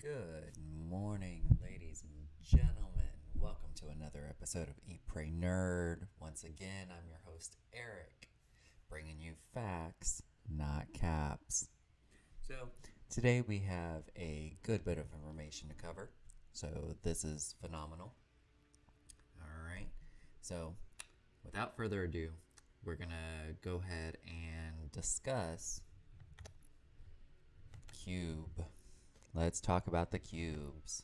Good morning, ladies and gentlemen. Welcome to another episode of Eat, Pray, Nerd. Once again, I'm your host, Eric, bringing you facts, not caps. So, today we have a good bit of information to cover. So, this is phenomenal. Alright, so without further ado, we're going to go ahead and discuss Cube. Let's talk about the cubes.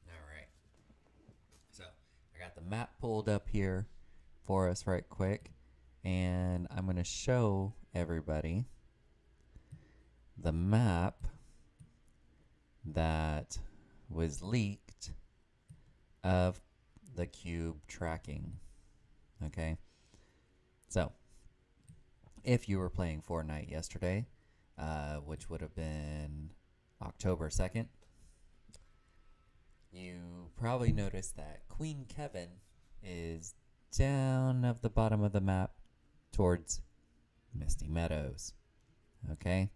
Alright, so I got the map pulled up here for us right quick, and I'm going to show everybody the map that was leaked of the cube tracking. Okay, so if you were playing Fortnite yesterday, which would have been October 2nd, you probably noticed that Queen Kevin is down of the bottom of the map towards Misty Meadows. Okay?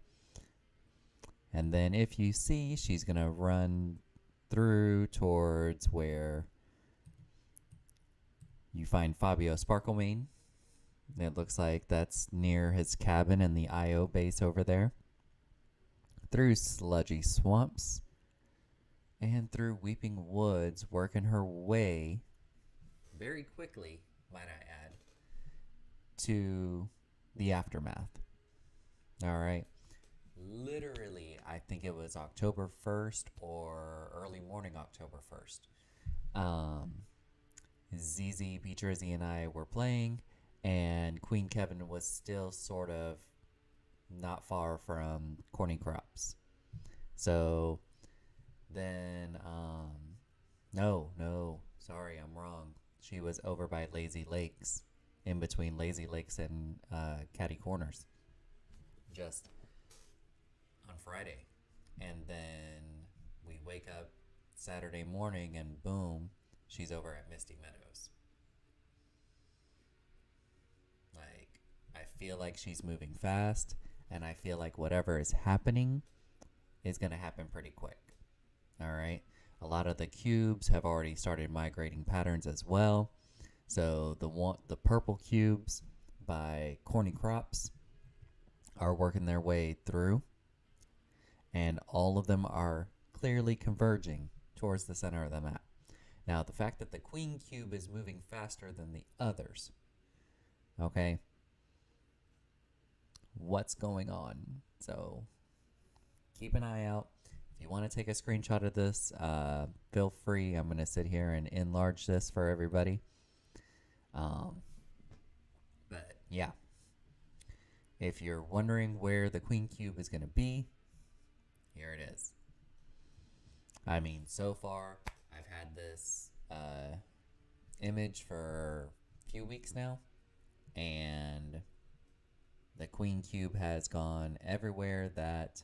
And then if you see, she's going to run through towards where you find Fabio Sparklemane. It looks like that's near his cabin in the IO base over there. Through sludgy swamps and through weeping woods, working her way very quickly, might I add, to the aftermath. Alright, literally I think it was October 1st or early morning October 1st. ZZ, P-Jersey, and I were playing, and Queen Kevin was still sort of not far from Corny Crops. So then, sorry, I'm wrong. She was over by Lazy Lakes, in between Lazy Lakes and Catty Corners, just on Friday. And then we wake up Saturday morning and boom, she's over at Misty Meadows. Like, I feel like she's moving fast. And I feel like whatever is happening is going to happen pretty quick. All right. A lot of the cubes have already started migrating patterns as well. So the purple cubes by Corny Crops are working their way through. And all of them are clearly converging towards the center of the map. Now, the fact that the Queen Cube is moving faster than the others. Okay. What's going on? So keep an eye out. If you want to take a screenshot of this, feel free. I'm going to sit here and enlarge this for everybody. But yeah, if you're wondering where the Queen Cube is going to be, here it is. I mean, so far I've had this image for a few weeks now, and the Queen Cube has gone everywhere that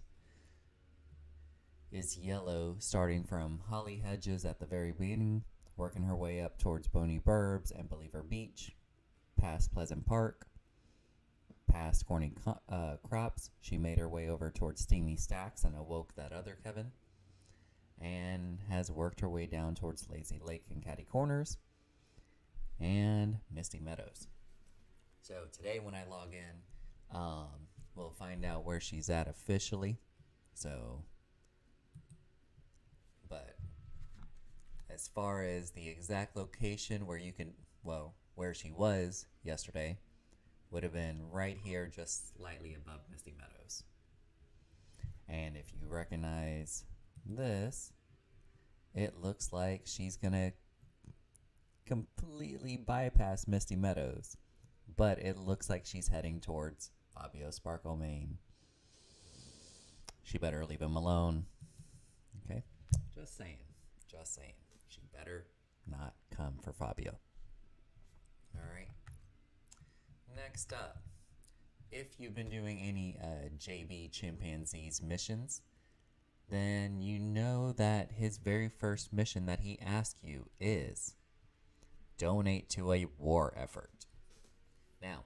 is yellow, starting from Holly Hedges at the very beginning, working her way up towards Boney Burbs and Believer Beach, past Pleasant Park, past Corny Crops. She made her way over towards Steamy Stacks and awoke that other Kevin, and has worked her way down towards Lazy Lake and Catty Corners and Misty Meadows. So today when I log in, we'll find out where she's at officially. So, but as far as the exact location where you can, where she was yesterday, would have been right here, just slightly above Misty Meadows. And if you recognize this, it looks like she's gonna completely bypass Misty Meadows, but it looks like she's heading towards Fabio Sparklemane. She better leave him alone. Okay? Just saying. She better not come for Fabio. Alright. Next up, if you've been doing any JB Chimpanzee's missions, then you know that his very first mission that he asks you is donate to a war effort. Now,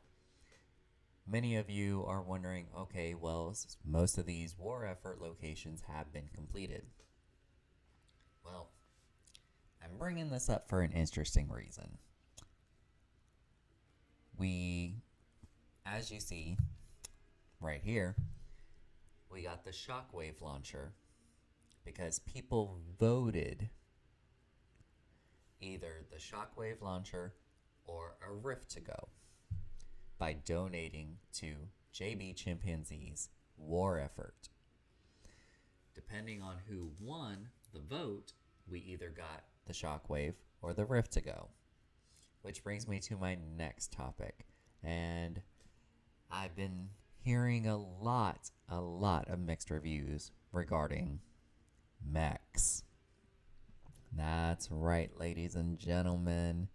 many of you are wondering, okay, well, most of these war effort locations have been completed. Well, I'm bringing this up for an interesting reason. As you see right here, we got the Shockwave launcher because people voted either the Shockwave launcher or a Rift to go by donating to JB Chimpanzee's war effort. Depending on who won the vote, we either got the Shockwave or the Rift to go. Which brings me to my next topic. And I've been hearing a lot of mixed reviews regarding Mechs. That's right, ladies and gentlemen.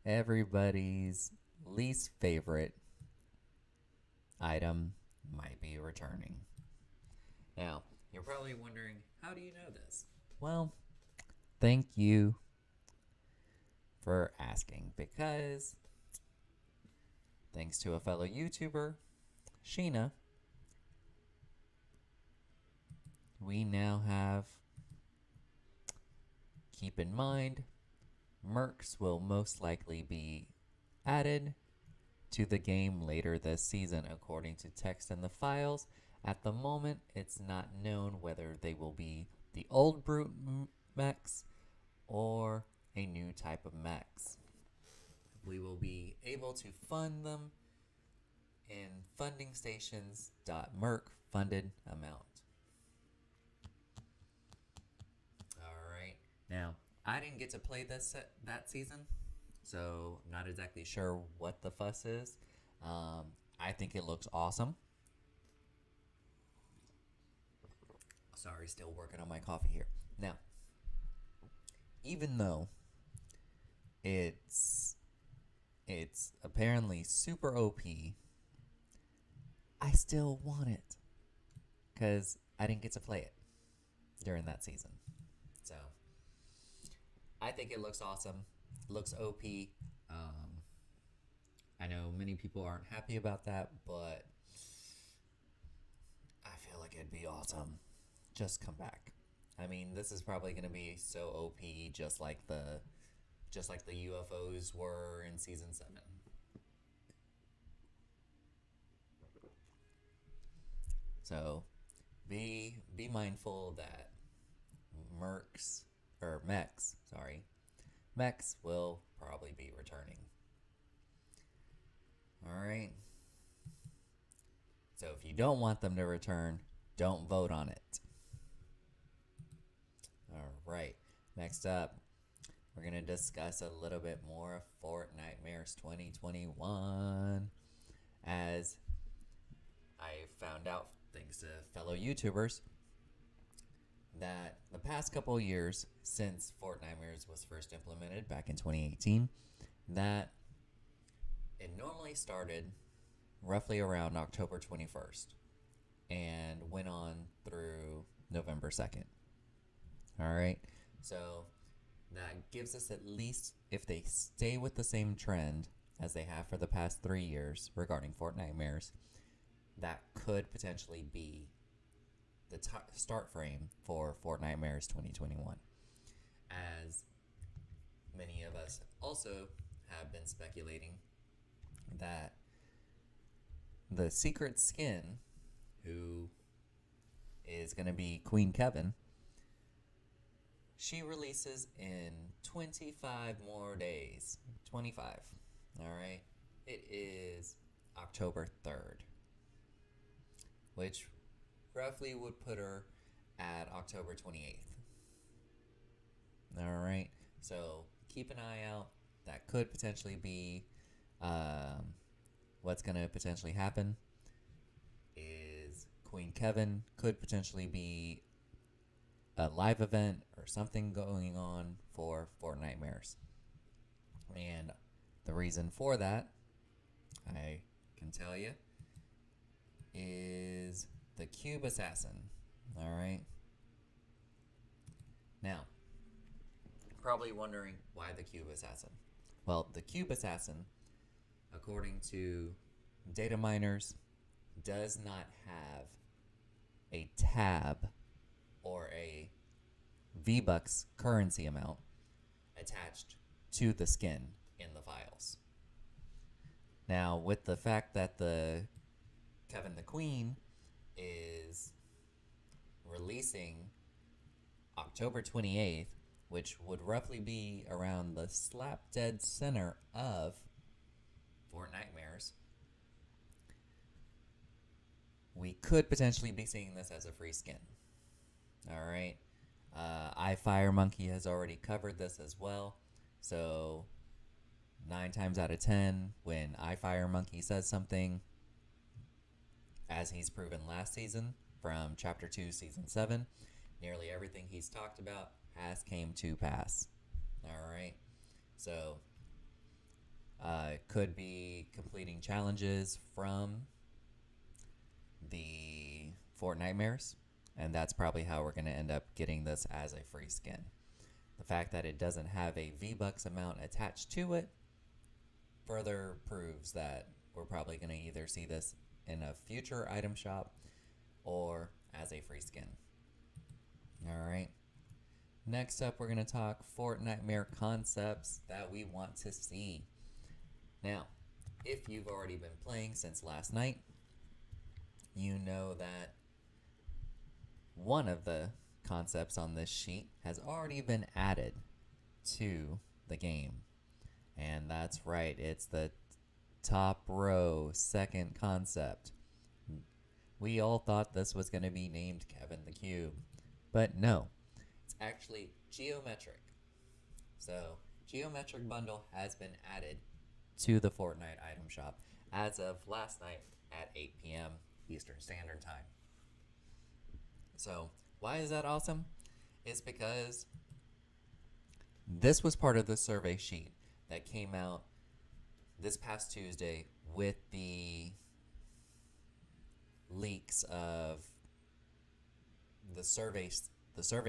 Everybody's least favorite item might be returning. Now, you're probably wondering, how do you know this? Well, thank you for asking, because thanks to a fellow YouTuber, Sheena, we now have, keep in mind, Mechs will most likely be added to the game later this season, according to text in the files. At the moment, it's not known whether they will be the old brute Mechs or a new type of Mechs. We will be able to fund them in funding stations.merc funded amount. Alright, now I didn't get to play that season, so I'm not exactly sure what the fuss is. I think it looks awesome. Sorry, still working on my coffee here. Now, even though it's apparently super OP, I still want it because I didn't get to play it during that season. So I think it looks awesome. It looks OP. I know many people aren't happy about that, but I feel like it'd be awesome. Just come back. I mean, this is probably going to be so OP, just like the UFOs were in season 7. So, be mindful that Mechs will probably be returning. All right. So if you don't want them to return, don't vote on it. All right. Next up, we're going to discuss a little bit more of Fortnitemares 2021. As I found out, thanks to fellow YouTubers, that the past couple of years since Fortnitemares was first implemented back in 2018, that it normally started roughly around October 21st and went on through November 2nd. All right, so that gives us, at least if they stay with the same trend as they have for the past 3 years regarding Fortnitemares, that could potentially be the start frame for Fortnitemares 2021. As many of us also have been speculating that the secret skin, who is going to be Queen Kevin, she releases in 25 more days. 25. All right. It is October 3rd, which roughly would put her at October 28th. All right. So keep an eye out. That could potentially be what's going to potentially happen. Is Queen Kevin could potentially be a live event or something going on for Fortnitemares. And the reason for that, I can tell you, is the Cube Assassin. All right. Now, probably wondering why the Cube Assassin. Well, the Cube Assassin, according to data miners, does not have a tab or a V-Bucks currency amount attached to the skin in the files. Now, with the fact that the Kevin the Queen is releasing October 28th, which would roughly be around the slap dead center of Fortnitemares, we could potentially be seeing this as a free skin. Alright. iFire Monkey has already covered this as well. So 9 times out of 10, when iFire Monkey says something, as he's proven last season from Chapter 2, Season 7, nearly everything he's talked about has came to pass. Alright. So it could be completing challenges from the Fortnitemares, and that's probably how we're going to end up getting this as a free skin. The fact that it doesn't have a V-Bucks amount attached to it further proves that we're probably going to either see this in a future item shop or as a free skin. Alright. Next up, we're going to talk Fortnitemare concepts that we want to see. Now, if you've already been playing since last night, you know that one of the concepts on this sheet has already been added to the game. And that's right, it's the top row second concept. We all thought this was going to be named Kevin the Cube, but no, it's actually geometric. So, geometric bundle has been added to the Fortnite item shop as of last night at 8 p.m. Eastern Standard Time. So, why is that awesome? It's because this was part of the survey sheet that came out this past Tuesday with the leaks of the survey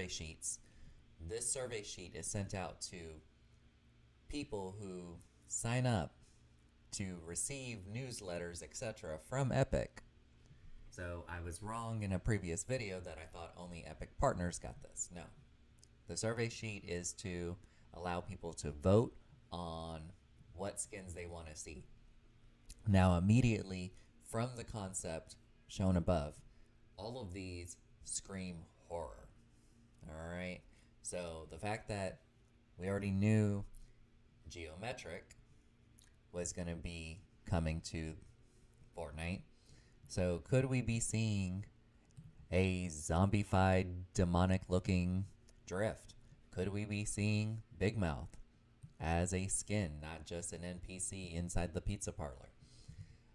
sheets. This survey sheet is sent out to people who sign up to receive newsletters, etc. from Epic. So I was wrong in a previous video that I thought only Epic partners got this. No. The survey sheet is to allow people to vote on what skins they want to see. Now, immediately from the concept shown above, all of these scream horror. Alright? So the fact that we already knew geometric was going to be coming to Fortnite, so could we be seeing a zombified, demonic-looking Drift? Could we be seeing Big Mouth as a skin, not just an NPC inside the pizza parlor?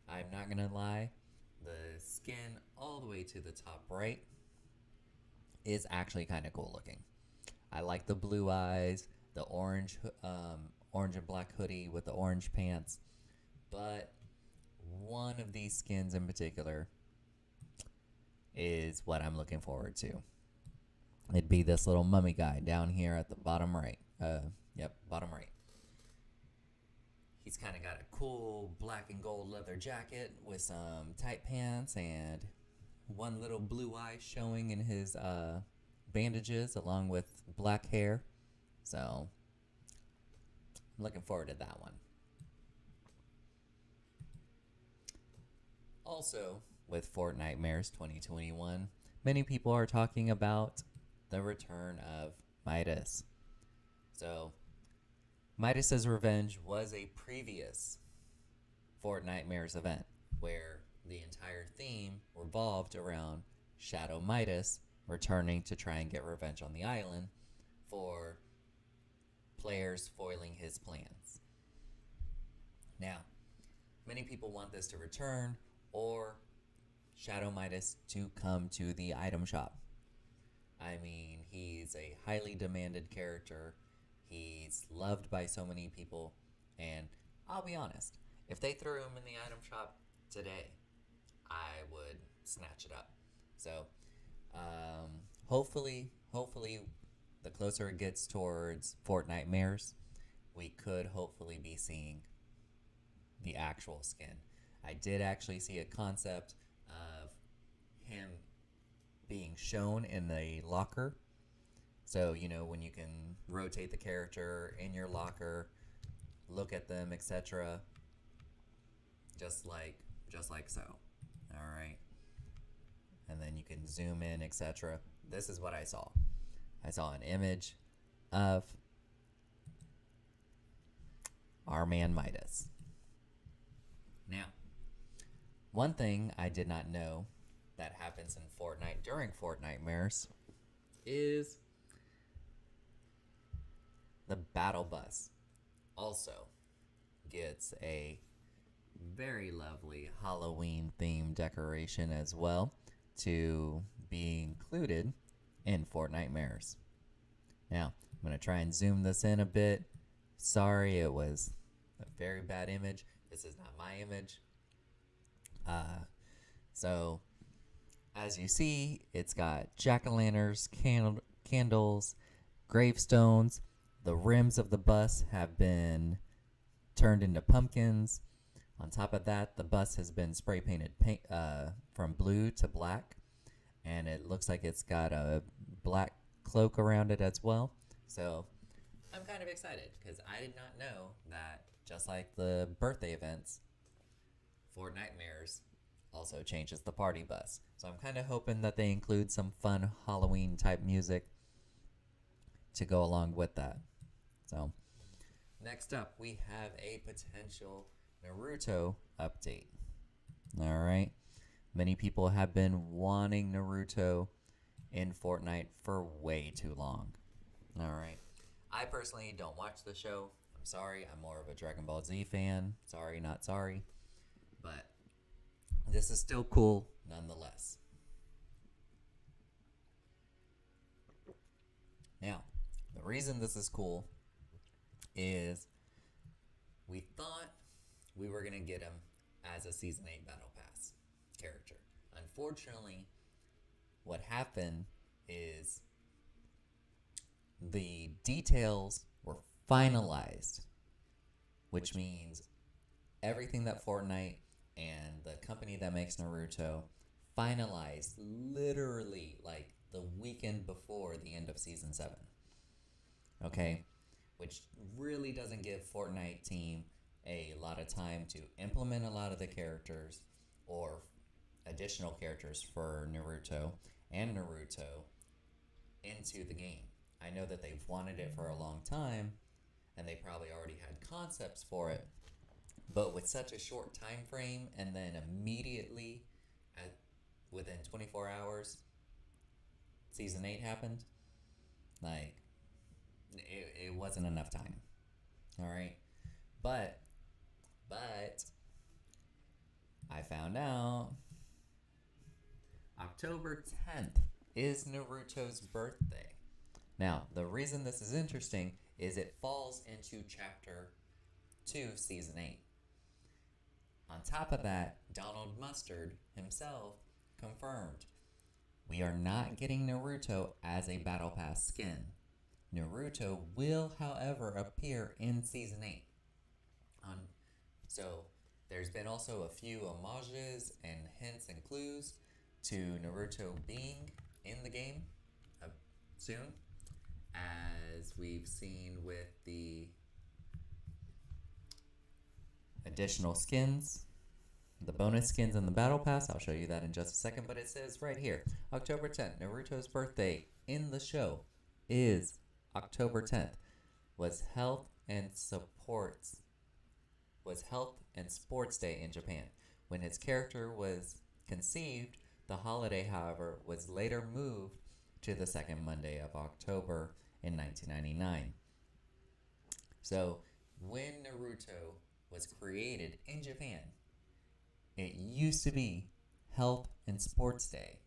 I'm not going to lie, the skin all the way to the top right is actually kind of cool looking. I like the blue eyes, the orange and black hoodie with the orange pants, but one of these skins in particular is what I'm looking forward to. It'd be this little mummy guy down here at the bottom right. Bottom right. He's kind of got a cool black and gold leather jacket with some tight pants and one little blue eye showing in his bandages along with black hair. So I'm looking forward to that one. Also, with Fortnitemares 2021, many people are talking about the return of Midas. So, Midas Revenge was a previous Fortnitemares event where the entire theme revolved around Shadow Midas returning to try and get revenge on the island for players foiling his plans. Now, many people want this to return or Shadow Midas to come to the item shop. I mean, he's a highly demanded character. He's loved by so many people. And I'll be honest, if they threw him in the item shop today, I would snatch it up. So, hopefully, the closer it gets towards Fortnitemares, we could hopefully be seeing the actual skin. I did actually see a concept of him being shown in the locker So, when you can rotate the character in your locker, look at them, etc. Just like so. All right. And then you can zoom in, etc. This is what I saw. I saw an image of our man Midas. Now, one thing I did not know that happens in Fortnite during Fortnitemares is the battle bus also gets a very lovely Halloween themed decoration as well to be included in Fortnitemares. Now, I'm going to try and zoom this in a bit. Sorry, it was a very bad image. This is not my image. So, as you see, it's got jack-o'-lanterns, candles, gravestones. The rims of the bus have been turned into pumpkins. On top of that, the bus has been spray painted from blue to black, and it looks like it's got a black cloak around it as well. So I'm kind of excited because I did not know that, just like the birthday events, Fortnitemares also changes the party bus. So I'm kind of hoping that they include some fun Halloween type music to go along with that. So next up, we have a potential Naruto update. All right. Many people have been wanting Naruto in Fortnite for way too long. All right. I personally don't watch the show. I'm sorry. I'm more of a Dragon Ball Z fan. Sorry, not sorry. But this is still cool nonetheless. Now, the reason this is cool is we thought we were going to get him as a Season 8 Battle Pass character. Unfortunately, what happened is the details were finalized, which means everything that Fortnite and the company that makes Naruto finalized literally like the weekend before the end of Season 7. Okay? Which really doesn't give Fortnite team a lot of time to implement a lot of the characters or additional characters for Naruto into the game. I know that they've wanted it for a long time, and they probably already had concepts for it, but with such a short time frame, and then immediately within 24 hours, Season 8 happened, like, it wasn't enough time. All right. But I found out October 10th is Naruto's birthday. Now, the reason this is interesting is it falls into Chapter 2, Season 8. On top of that, Donald Mustard himself confirmed we are not getting Naruto as a Battle Pass skin. Naruto will, however, appear in Season 8. So there's been also a few homages and hints and clues to Naruto being in the game soon, as we've seen with the additional skins, the bonus skins in the Battle Pass. I'll show you that in just a second, but it says right here, October 10th, Naruto's birthday in the show is October 10th. Was Health and Sports Day in Japan. When his character was conceived, the holiday, however, was later moved to the second Monday of October in 1999. So, when Naruto was created in Japan, it used to be Health and Sports Day.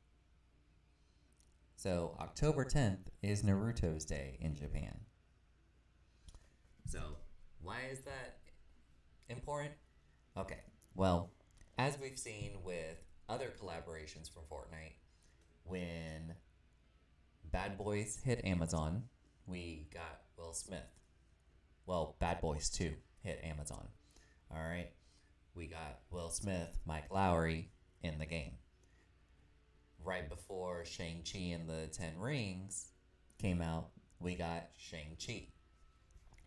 So, October 10th is Naruto's Day in Japan. So, why is that important? Okay, well, as we've seen with other collaborations from Fortnite, when Bad Boys hit Amazon, we got Will Smith. Well, Bad Boys 2 hit Amazon. All right, we got Will Smith, Mike Lowry in the game. Right before Shang-Chi and the Ten Rings came out, we got Shang-Chi.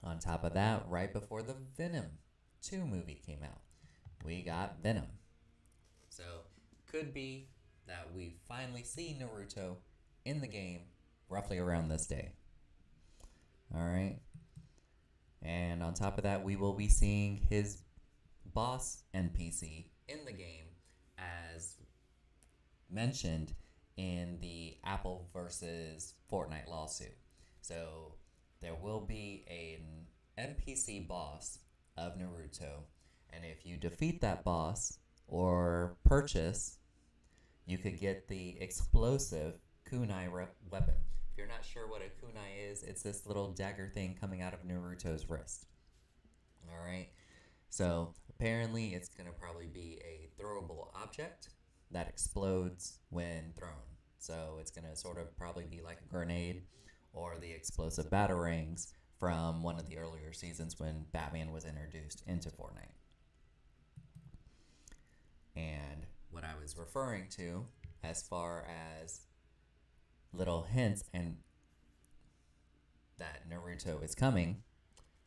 On top of that, right before the Venom 2 movie came out, we got Venom. So, could be that we finally see Naruto in the game roughly around this day. Alright. And on top of that, we will be seeing his boss NPC in the game as mentioned in the Apple versus Fortnite lawsuit. So there will be an NPC boss of Naruto, and if you defeat that boss or purchase, you could get the explosive kunai weapon. If you're not sure what a kunai is, it's this little dagger thing coming out of Naruto's wrist. Alright, so apparently it's going to probably be a throwable object that explodes when thrown. So it's going to sort of probably be like a grenade or the explosive batarangs from one of the earlier seasons when Batman was introduced into Fortnite. And what I was referring to as far as little hints and that Naruto is coming,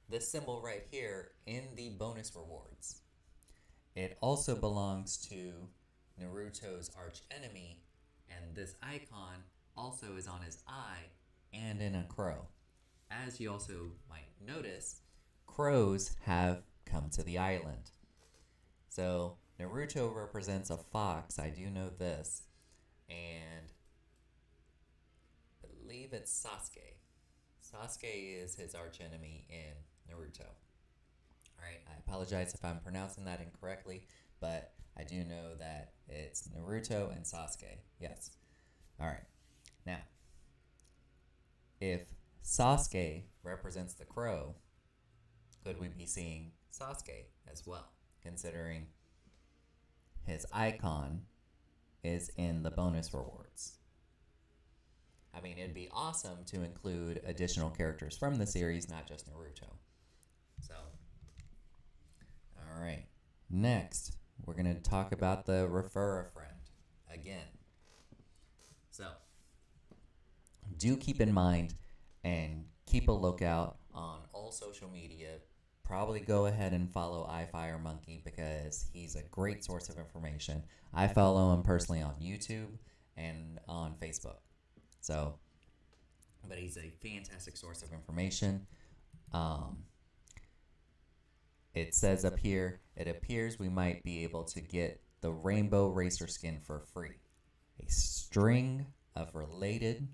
this symbol right here in the bonus rewards, it also belongs to Naruto's arch enemy, and this icon also is on his eye and in a crow. As you also might notice, crows have come to the island. So Naruto represents a fox, I do know this, and I believe it's Sasuke. Sasuke is his arch enemy in Naruto. Alright, I apologize if I'm pronouncing that incorrectly, but I do know that it's Naruto and Sasuke. Yes. Alright. Now, if Sasuke represents the crow, could we be seeing Sasuke as well, considering his icon is in the bonus rewards? I mean, it'd be awesome to include additional characters from the series, not just Naruto. So, alright. Next, we're going to talk about the refer a friend again. So, do keep in mind and keep a lookout on all social media. Probably go ahead and follow iFireMonkey because he's a great source of information. I follow him personally on YouTube and on Facebook. So, but he's a fantastic source of information. It says up here, it appears we might be able to get the Rainbow Racer skin for free. A string of related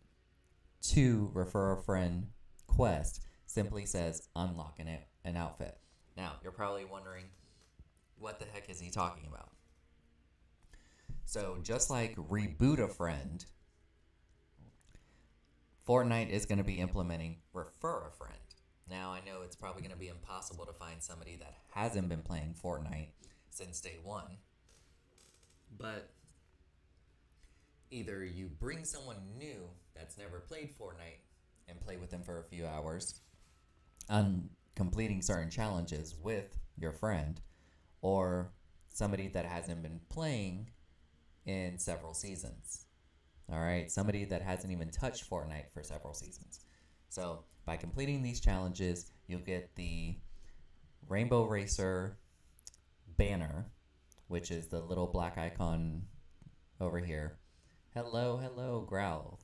to refer a friend quest simply says unlock an outfit. Now, you're probably wondering, what the heck is he talking about? So, just like reboot a friend, Fortnite is going to be implementing refer a friend. Now, I know it's probably going to be impossible to find somebody that hasn't been playing Fortnite since day one, but either you bring someone new that's never played Fortnite and play with them for a few hours on completing certain challenges with your friend, or somebody that hasn't been playing in several seasons. Alright, somebody that hasn't even touched Fortnite for several seasons. So, by completing these challenges, you'll get the Rainbow Racer banner, which is the little black icon over here. Hello, Growl.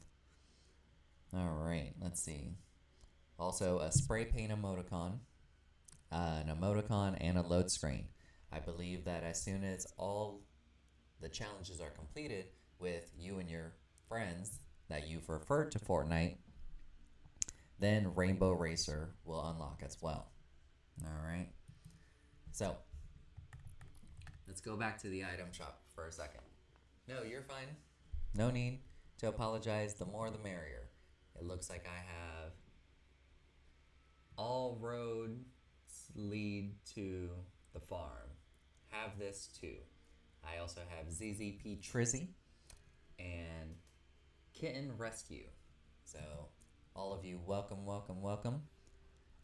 Alright, let's see. Also, a spray paint emoticon, an emoticon, and a load screen. I believe that as soon as all the challenges are completed with you and your friends that you've referred to Fortnite, then Rainbow Racer will unlock as well. Alright. So, let's go back to the item shop for a second. No, you're fine. No need to apologize. The more the merrier. It looks like I have all roads lead to the farm. Have this too. I also have ZZP Trizzy and Kitten Rescue. So, all of you, welcome.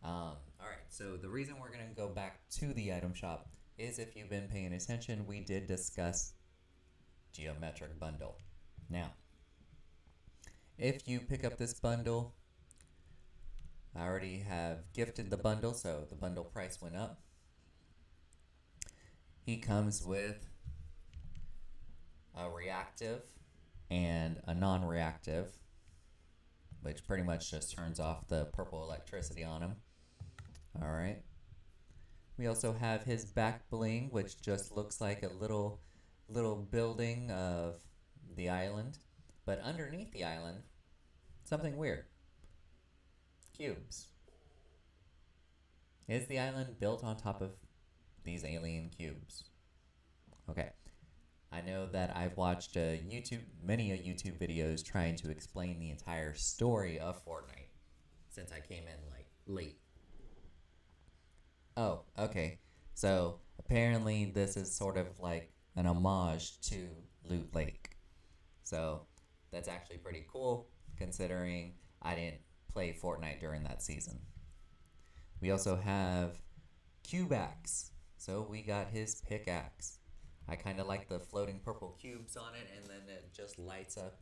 Alright, so the reason we're going to go back to the item shop is, if you've been paying attention, we did discuss Geometric Bundle. Now, if you pick up this bundle, I already have gifted the bundle, so the bundle price went up. He comes with a reactive and a non-reactive, which pretty much just turns off the purple electricity on him. Alright. We also have his back bling, which just looks like a little building of the island. But underneath the island, something weird. Cubes. Is the island built on top of these alien cubes? Okay. I know that I've watched many YouTube videos trying to explain the entire story of Fortnite since I came in like late. Oh, okay. So apparently this is sort of like an homage to Loot Lake. So that's actually pretty cool considering I didn't play Fortnite during that season. We also have Pickaxe. So we got his pickaxe. I kind of like the floating purple cubes on it, and then it just lights up.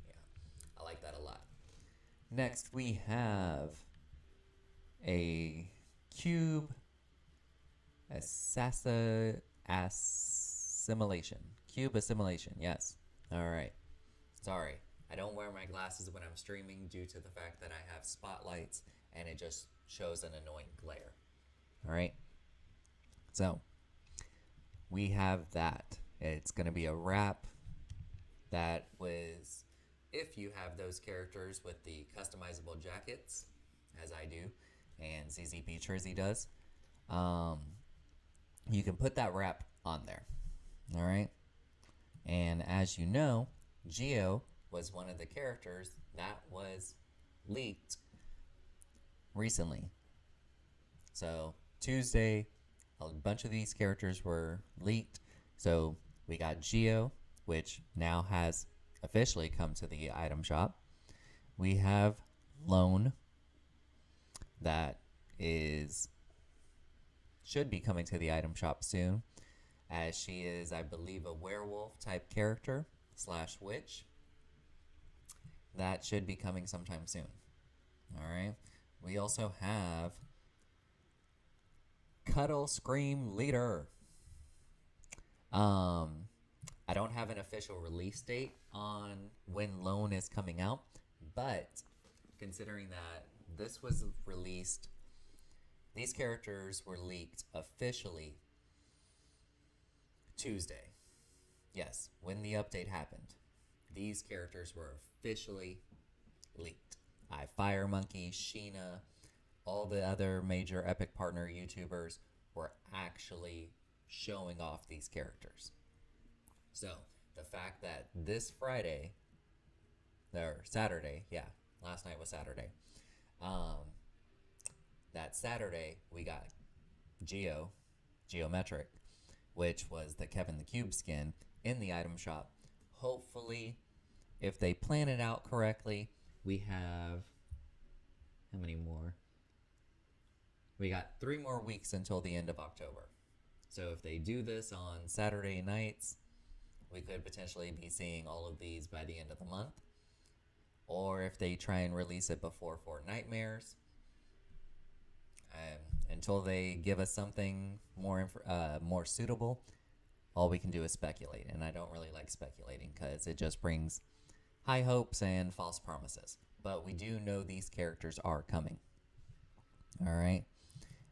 Yeah, I like that a lot. Next, we have a cube assimilation. Cube assimilation, yes. All right. Sorry, I don't wear my glasses when I'm streaming due to the fact that I have spotlights, and it just shows an annoying glare. All right. So we have that. It's going to be a wrap that was, if you have those characters with the customizable jackets, as I do, and ZZP Trizzy does, you can put that wrap on there. All right. And as you know, Geo was one of the characters that was leaked recently. So Tuesday, a bunch of these characters were leaked. So we got Geo, which now has officially come to the item shop. We have Lone, that should be coming to the item shop soon, as she is, I believe, a werewolf type character / witch. That should be coming sometime soon. All right. We also have Cuddle Scream Leader. I don't have an official release date on when Lone is coming out, but considering that this was released, these characters were leaked officially Tuesday. Yes, when the update happened, these characters were officially leaked. Fire Monkey, Sheena, all the other major Epic Partner YouTubers were actually showing off these characters. So the fact that this Friday, or Saturday, yeah, last night was Saturday, that Saturday we got Geometric, which was the Kevin the Cube skin in the item shop. Hopefully, if they plan it out correctly, we have, how many more? We got 3 more weeks until the end of October. So if they do this on Saturday nights, we could potentially be seeing all of these by the end of the month. Or if they try and release it before Fortnitemares, until they give us something more suitable, all we can do is speculate. And I don't really like speculating because it just brings high hopes and false promises. But we do know these characters are coming. All right.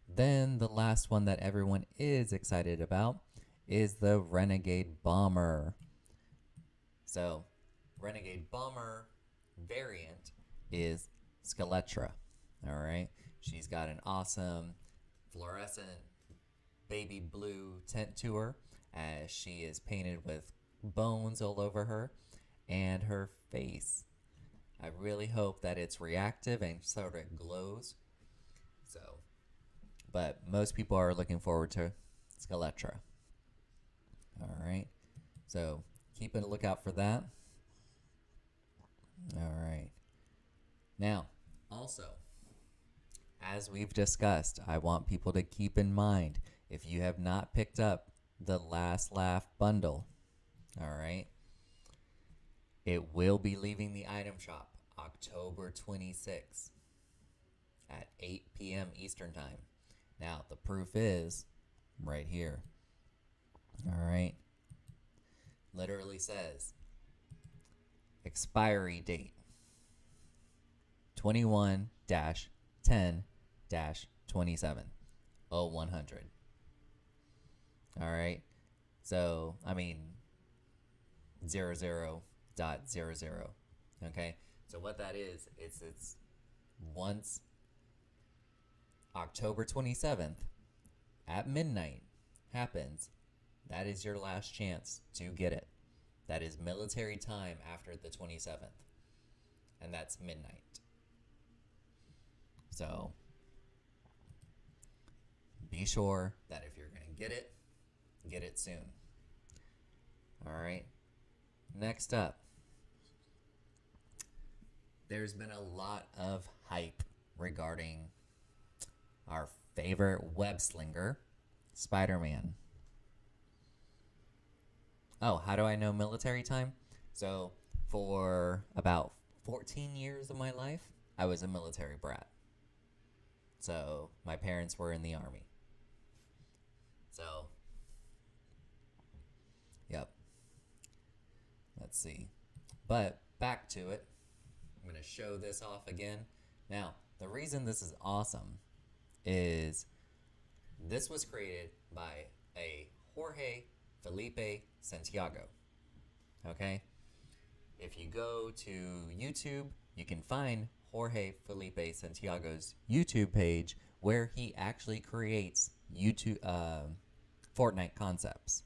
Then the last one that everyone is excited about is the Renegade Bomber. So, Renegade Bomber variant is Skeletra. All right. She's got an awesome fluorescent baby blue tint to her, as she is painted with bones all over her, and her face. I really hope that it's reactive and sort of glows. So, but most people are looking forward to Skeletra. All right. So keep a lookout for that. All right. Now, also, as we've discussed, I want people to keep in mind, if you have not picked up the Last Laugh bundle, all right, it will be leaving the item shop October 26th. at 8 p.m. Eastern Time. Now, the proof is right here. All right. Literally says expiry date 21-10-27 0100. All right. So, I mean, 00.00. Okay. So what that is, it's once October 27th at midnight happens, that is your last chance to get it. That is military time after the 27th. And that's midnight. So be sure that if you're going to get it soon. All right. Next up, there's been a lot of hype regarding our favorite web-slinger, Spider-Man. Oh, how do I know military time? So, for about 14 years of my life, I was a military brat. So, my parents were in the Army. So, yep. Let's see. But, back to it. I'm going to show this off again. Now, the reason this is awesome is this was created by a Jorge Felipe Santiago. Okay? If you go to YouTube, you can find Jorge Felipe Santiago's YouTube page where he actually creates YouTube Fortnite concepts.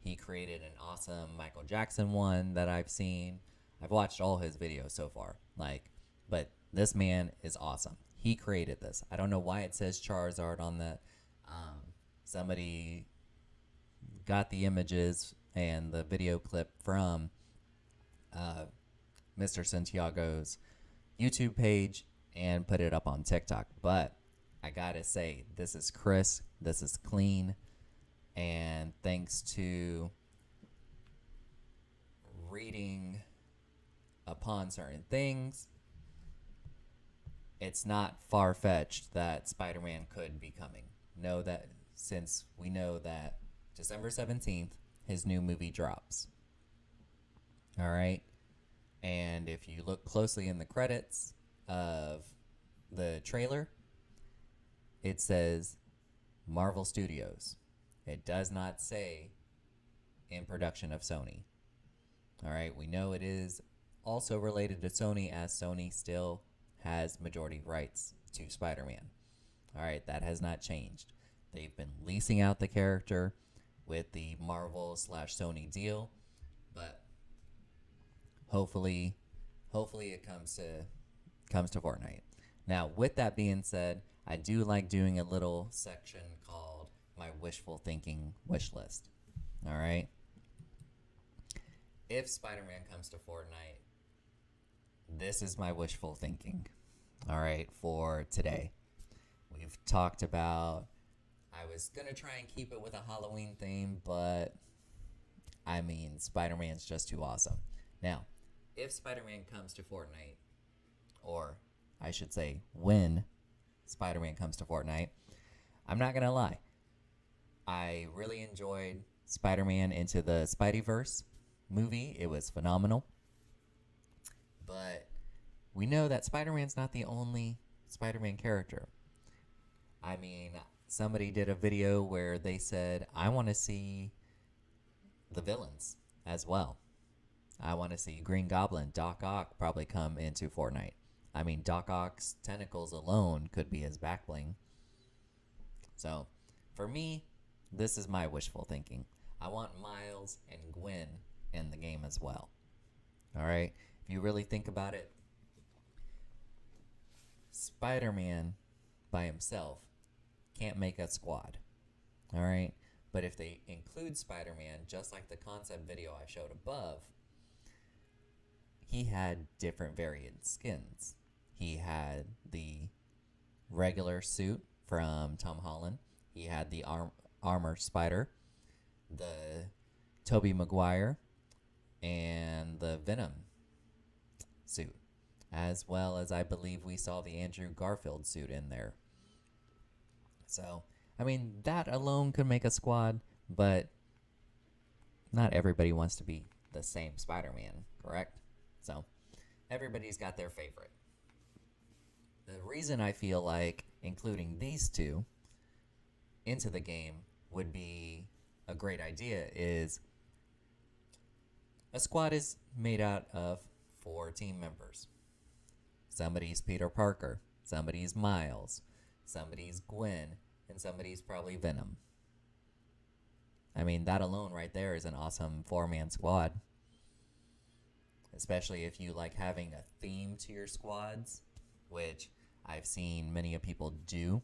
He created an awesome Michael Jackson one that I've seen. I've watched all his videos so far. But this man is awesome. He created this. I don't know why it says Charizard on that. Somebody got the images and the video clip from Mr. Santiago's YouTube page and put it up on TikTok. But I gotta say, this is crisp, this is clean, and thanks to reading upon certain things, it's not far-fetched that Spider-Man could be coming. Since we know that December 17th, his new movie drops. All right? And if you look closely in the credits of the trailer, it says Marvel Studios. It does not say in production of Sony. All right? We know it is also related to Sony, as Sony still has majority rights to Spider-Man. All right, that has not changed. They've been leasing out the character with the Marvel/Sony deal, but hopefully it comes to Fortnite. Now, with that being said, I do like doing a little section called my wishful thinking wish list. All right. If Spider-Man comes to Fortnite, this is my wishful thinking. All right, for today. We've talked about, I was going to try and keep it with a Halloween theme, but I mean, Spider-Man's just too awesome. Now, if Spider-Man comes to Fortnite, or I should say when Spider-Man comes to Fortnite, I'm not going to lie. I really enjoyed Spider-Man Into the Spideyverse movie. It was phenomenal. But we know that Spider-Man's not the only Spider-Man character. I mean, somebody did a video where they said, I want to see the villains as well. I want to see Green Goblin, Doc Ock probably come into Fortnite. I mean, Doc Ock's tentacles alone could be his back bling. So, for me, this is my wishful thinking. I want Miles and Gwen in the game as well. All right? If you really think about it, Spider-Man by himself can't make a squad. All right? But if they include Spider-Man, just like the concept video I showed above, he had different variant skins. He had the regular suit from Tom Holland. He had the armor spider, the Tobey Maguire, and the Venom suit. as well as I believe we saw the Andrew Garfield suit in there. So, I mean, that alone could make a squad, but not everybody wants to be the same Spider-Man, correct? So, everybody's got their favorite. The reason I feel like including these two into the game would be a great idea is a squad is made out of 4 team members. Somebody's Peter Parker, somebody's Miles, somebody's Gwen, and somebody's probably Venom. I mean, that alone right there is an awesome 4-man squad. Especially if you like having a theme to your squads, which I've seen many people do.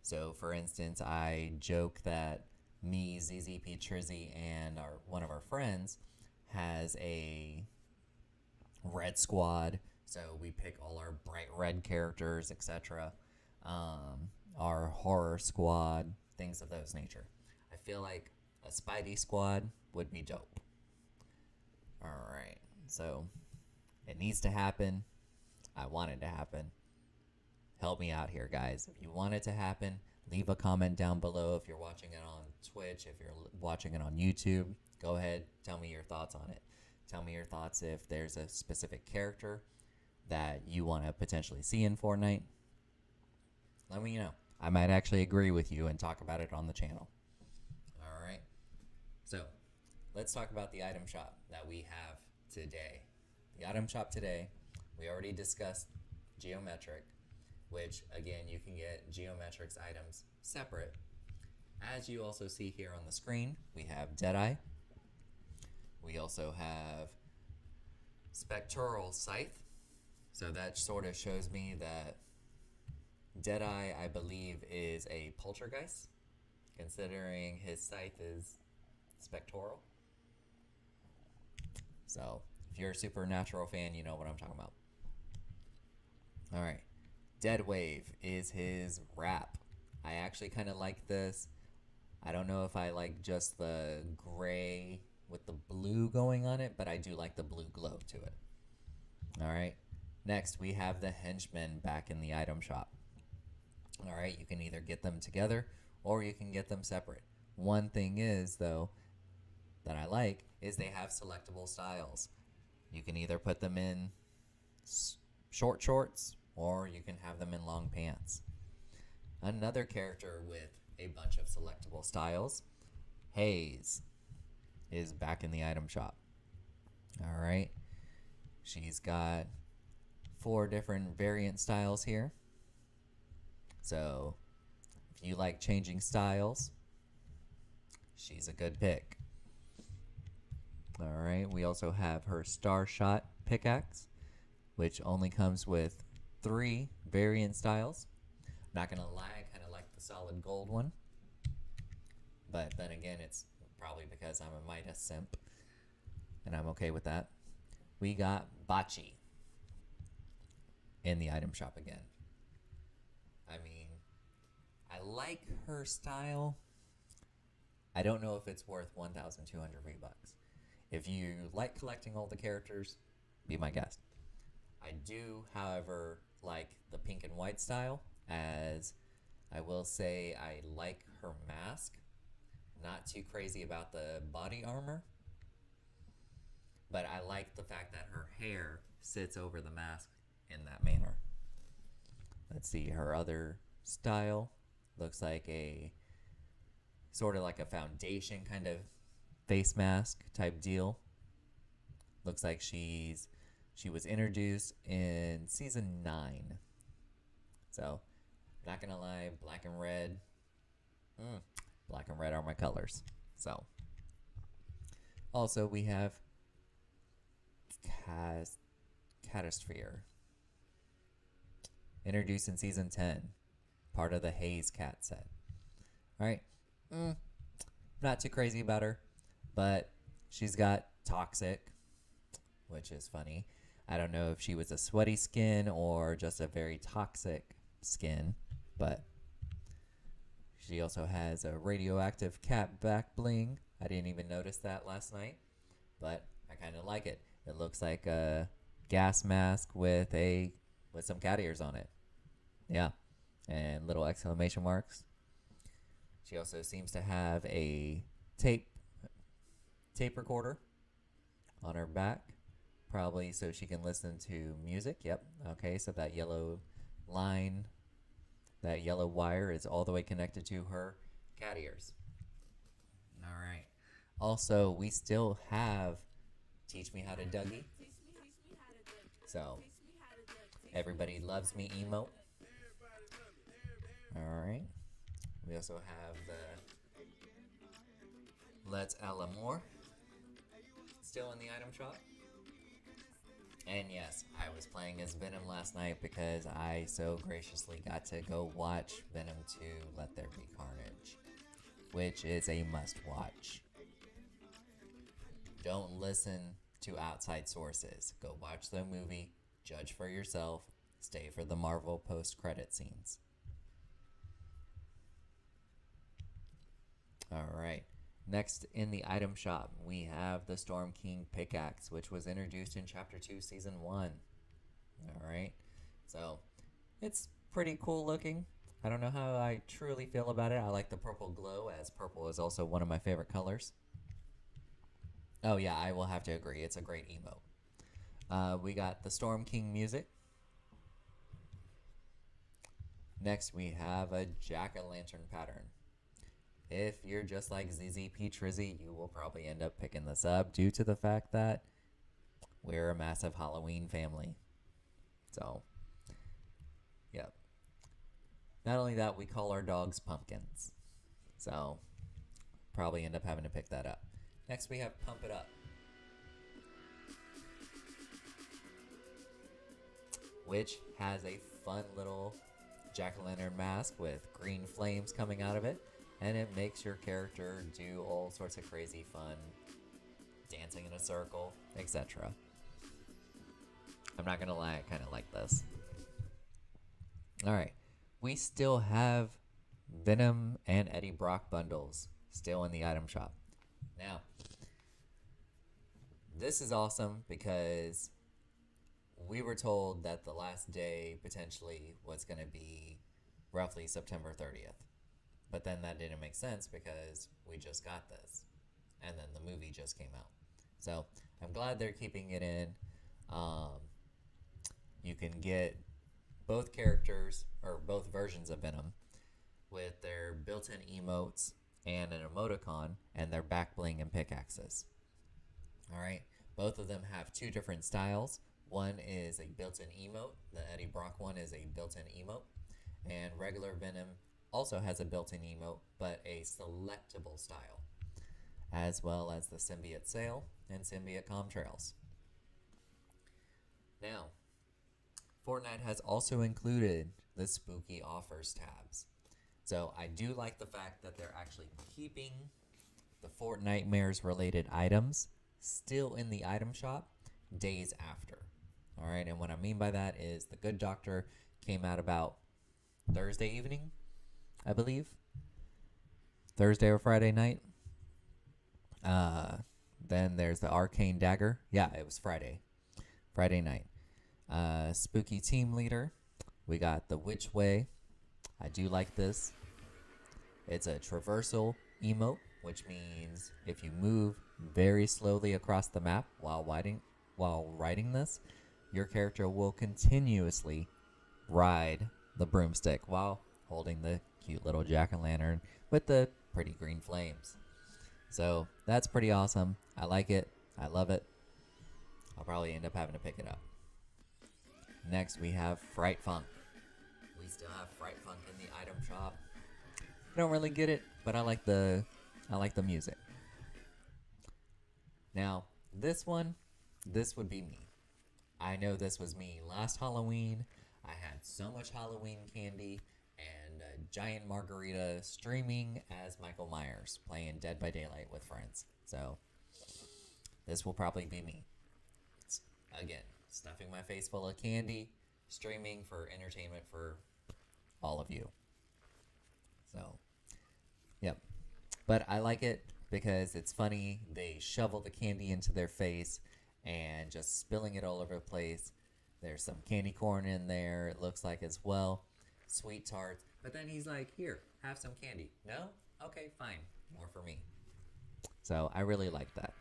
So, for instance, I joke that me, ZZP Trizzy, and one of our friends has a red squad. So we pick all our bright red characters, etc. Our horror squad, things of those nature. I feel like a Spidey squad would be dope. Alright, so it needs to happen. I want it to happen. Help me out here, guys. If you want it to happen, leave a comment down below. If you're watching it on Twitch, if you're watching it on YouTube, go ahead, tell me your thoughts on it. Tell me your thoughts if there's a specific character that you want to potentially see in Fortnite. Let me know. I might actually agree with you and talk about it on the channel. Alright, so let's talk about the item shop that we have today. The item shop today, we already discussed geometric, which again, you can get geometrics items separate. As you also see here on the screen, we have Deadeye. We also have Spectral Scythe. So that sort of shows me that Deadeye, I believe, is a poltergeist, considering his scythe is spectral. So, if you're a Supernatural fan, you know what I'm talking about. Alright. Dead Wave is his wrap. I actually kind of like this. I don't know if I like just the gray with the blue going on it, but I do like the blue glow to it. Alright. Next, we have the Henchmen back in the item shop. Alright, you can either get them together or you can get them separate. One thing is, though, that I like is they have selectable styles. You can either put them in short shorts or you can have them in long pants. Another character with a bunch of selectable styles, Haze, is back in the item shop. Alright, she's got 4 different variant styles here. So, if you like changing styles, she's a good pick. Alright, we also have her Star Shot Pickaxe, which only comes with 3 variant styles. Not gonna lie, I kind of like the solid gold one. But then again, it's probably because I'm a Midas simp, and I'm okay with that. We got Bocce in the item shop again. I mean, I like her style. I don't know if it's worth 1,200 V-Bucks. If you like collecting all the characters, be my guest. I do, however, like the pink and white style, as I will say I like her mask. Not too crazy about the body armor, but I like the fact that her hair sits over the mask in that manner. Let's see, her other style looks like a sort of like a foundation kind of face mask type deal. Looks like she was introduced in season 9. So, not gonna lie, black and red. Black and red are my colors. So, also we have Catastrophe, introduced in season 10, part of the Haze Cat set. Alright, not too crazy about her, but she's got Toxic, which is funny. I don't know if she was a sweaty skin or just a very toxic skin, but she also has a radioactive cat back bling. I didn't even notice that last night, but I kind of like it. It looks like a gas mask with some cat ears on it. Yeah, and little exclamation marks. She also seems to have a tape recorder on her back, probably so she can listen to music. Yep. Okay, so that yellow line, that yellow wire is all the way connected to her cat ears. All right. Also, we still have Teach Me How to Dougie. So, Everybody Loves Me emote. All right. We also have the Let's Alamore still in the item shop. And yes, I was playing as Venom last night because I so graciously got to go watch Venom 2 Let There Be Carnage, which is a must watch. Don't listen to outside sources. Go watch the movie, judge for yourself, stay for the Marvel post-credit scenes. All right. Next in the item shop, we have the Storm King Pickaxe, which was introduced in Chapter 2, Season 1. All right. So, it's pretty cool looking. I don't know how I truly feel about it. I like the purple glow, as purple is also one of my favorite colors. Oh, yeah, I will have to agree. It's a great emote. We got the Storm King music. Next, we have a jack-o'-lantern pattern. If you're just like ZZP Trizzy, you will probably end up picking this up due to the fact that we're a massive Halloween family. So, yep. Not only that, we call our dogs pumpkins. So, probably end up having to pick that up. Next, we have Pump It Up, which has a fun little jack-o'-lantern mask with green flames coming out of it. And it makes your character do all sorts of crazy fun, dancing in a circle, etc. I'm not gonna lie, I kind of like this. Alright, we still have Venom and Eddie Brock bundles still in the item shop. Now, this is awesome because we were told that the last day potentially was going to be roughly September 30th. But then that didn't make sense because we just got this. And then the movie just came out. So I'm glad they're keeping it in. You can get both characters, or both versions of Venom, with their built-in emotes and an emoticon, and their back bling and pickaxes. Alright, both of them have two different styles. One is a built-in emote. The Eddie Brock one is a built-in emote. And regular Venom also has a built-in emote, but a selectable style, as well as the Symbiote Sail and Symbiote Comtrails. Now, Fortnite has also included the Spooky Offers tabs. So I do like the fact that they're actually keeping the Fortnitemares related items still in the item shop days after. Alright, and what I mean by that is the Good Doctor came out about Thursday evening, I believe. Thursday or Friday night. Then there's the Arcane Dagger. Yeah, it was Friday. Friday night. Spooky Team Leader. We got the Which Way. I do like this. It's a traversal emote, which means if you move very slowly across the map while riding this, your character will continuously ride the broomstick while holding the cute little jack-o'-lantern with the pretty green flames. So that's pretty awesome. I like it. I love it. I'll probably end up having to pick it up. Next, we have Fright Funk. We still have Fright Funk in the item shop. I don't really get it, but I like the music. Now, this would be me. I know this was me last Halloween. I had so much Halloween candy and a giant margarita streaming as Michael Myers playing Dead by Daylight with friends. So, this will probably be me. Again, stuffing my face full of candy, streaming for entertainment for all of you. So, yep. But I like it because it's funny. They shovel the candy into their face, and just spilling it all over the place. There's some candy corn in there, it looks like, as well. Sweet tarts. But then he's like, here, have some candy. No? Okay, fine. More for me. So I really like that.